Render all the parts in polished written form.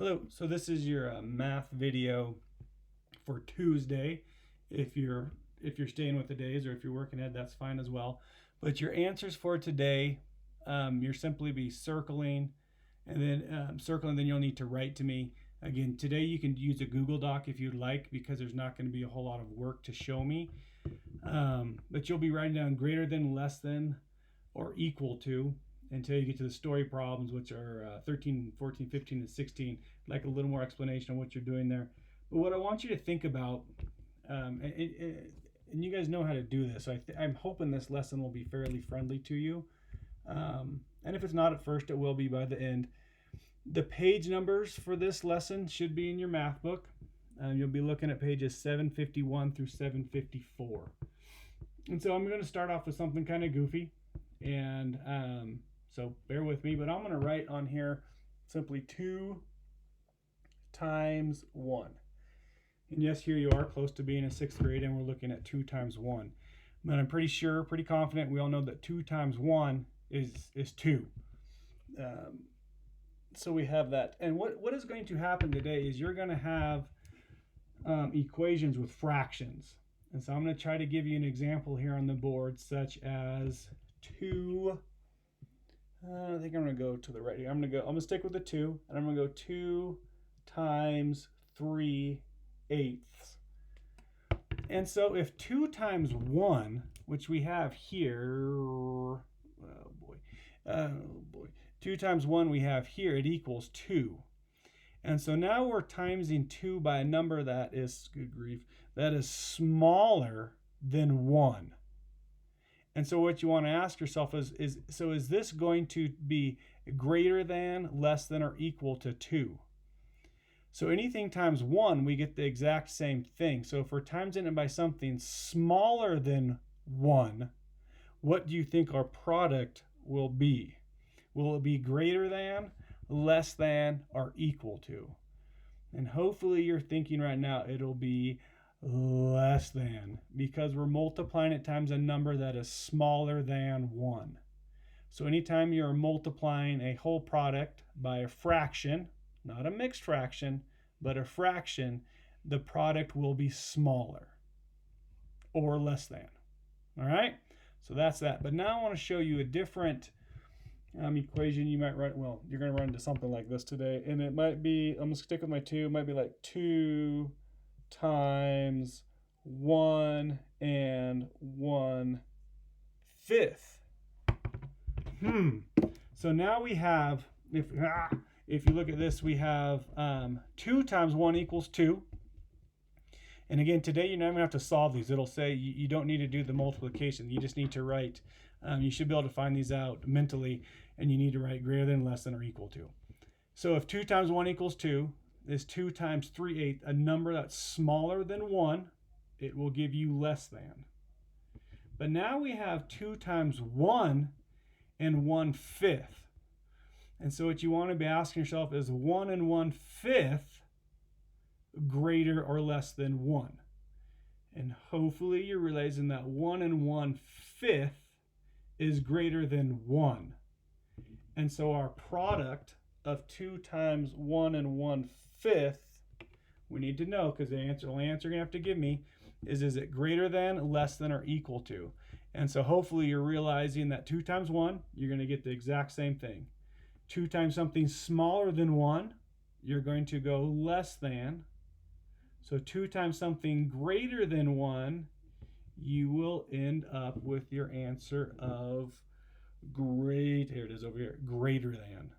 Hello, so this is your math video for Tuesday. If you're staying with the days, or if you're working ahead, that's fine as well. But your answers for today, you're simply be circling, and then then you'll need to write to me. Again, today you can use a Google Doc if you'd like, because there's not going to be a whole lot of work to show me. But you'll be writing down greater than, less than, or equal to, until you get to the story problems, which are 13, 14, 15, and 16, like a little more explanation on what you're doing there. But what I want you to think about, and you guys know how to do this, so I'm hoping this lesson will be fairly friendly to you. And if it's not at first, it will be by the end. The page numbers for this lesson should be in your math book. You'll be looking at pages 751 through 754. And so I'm going to start off with something kind of goofy. And so bear with me, but I'm going to write on here simply 2 times 1. And yes, here you are, close to being in 6th grade, and we're looking at 2 times 1. But I'm pretty sure, pretty confident, we all know that 2 times 1 is 2. So we have that. And what is going to happen today is you're going to have equations with fractions. And so I'm going to try to give you an example here on the board, such as 2. I think I'm going to go to the right here. I'm going to stick with the 2, and I'm going to go 2 times 3/8. And so if 2 times 1, which we have here, oh boy, 2 times 1 we have here, it equals 2. And so now we're timesing 2 by a number that is, good grief, that is smaller than 1. And so what you want to ask yourself is this going to be greater than, less than, or equal to 2? So anything times 1, we get the exact same thing. So if we're timesing it by something smaller than 1, what do you think our product will be? Will it be greater than, less than, or equal to? And hopefully you're thinking right now it'll be less than, because we're multiplying it times a number that is smaller than 1. So anytime you're multiplying a whole product by a fraction, not a mixed fraction, but a fraction, the product will be smaller or less than. All right? So that's that. But now I want to show you a different equation you might write. Well, you're going to run into something like this today. And it might be, I'm going to stick with my 2, it might be like 2 times 1 and 1/5. So now we have, if you look at this, we have 2 times 1 equals 2. And again, today you're not going to have to solve these. It'll say you don't need to do the multiplication. You just need to write. You should be able to find these out mentally, and you need to write greater than, less than, or equal to. So if 2 times 1 equals 2, is 2 times 3/8, a number that's smaller than 1, it will give you less than. But now we have 2 times 1 and 1/5. And so what you want to be asking yourself is 1 and 1/5 greater or less than 1? And hopefully you're realizing that 1 and 1/5 is greater than 1. And so our product of 2 times 1 and 1/5, we need to know, because the only answer you're going to have to give me is it greater than, less than, or equal to? And so hopefully you're realizing that 2 times 1, you're going to get the exact same thing. 2 times something smaller than 1, you're going to go less than. So 2 times something greater than 1, you will end up with your answer of here it is over here, greater than.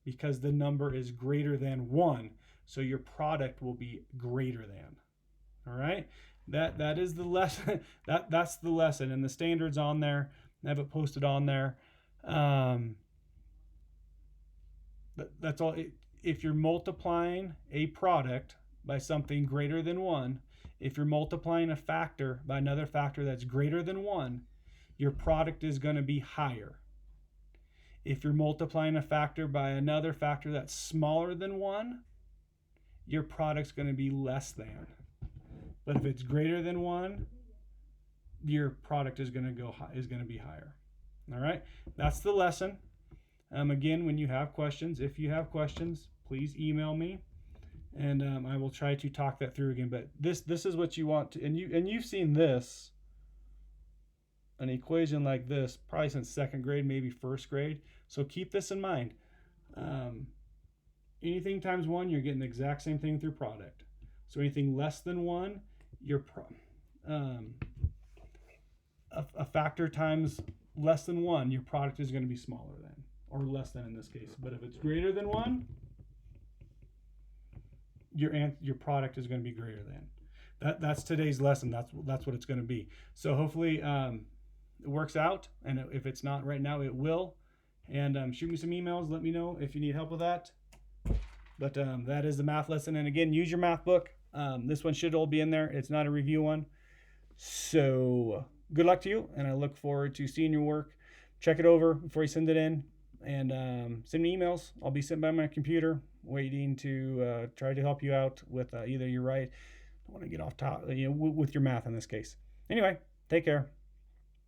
Because the number is greater than 1, so your product will be greater than. All right? That is the lesson. That's the lesson, and the standard's on there. I have it posted on there. That's all. If you're multiplying a product by something greater than 1, if you're multiplying a factor by another factor that's greater than 1, your product is going to be higher. If you're multiplying a factor by another factor that's smaller than 1, your product's going to be less than. But if it's greater than 1, your product is going to be higher. All right? That's the lesson. Again, when you have questions, if you have questions, please email me, and I will try to talk that through again. But this is what you want to, and you've seen this, an equation like this, probably since second grade, maybe first grade. So keep this in mind. Anything times 1, you're getting the exact same thing through product. So anything less than 1, you're a factor times less than 1, your product is going to be smaller than, or less than in this case. But if it's greater than 1, your product is going to be greater than. That's today's lesson. That's what it's going to be. So hopefully it works out, and if it's not right now, it will. And shoot me some emails. Let me know if you need help with that. But that is the math lesson. And again, use your math book. This one should all be in there. It's not a review one. So good luck to you, and I look forward to seeing your work. Check it over before you send it in, and send me emails. I'll be sitting by my computer waiting to try to help you out with either your right. I want to get off top, with your math in this case. Anyway, take care.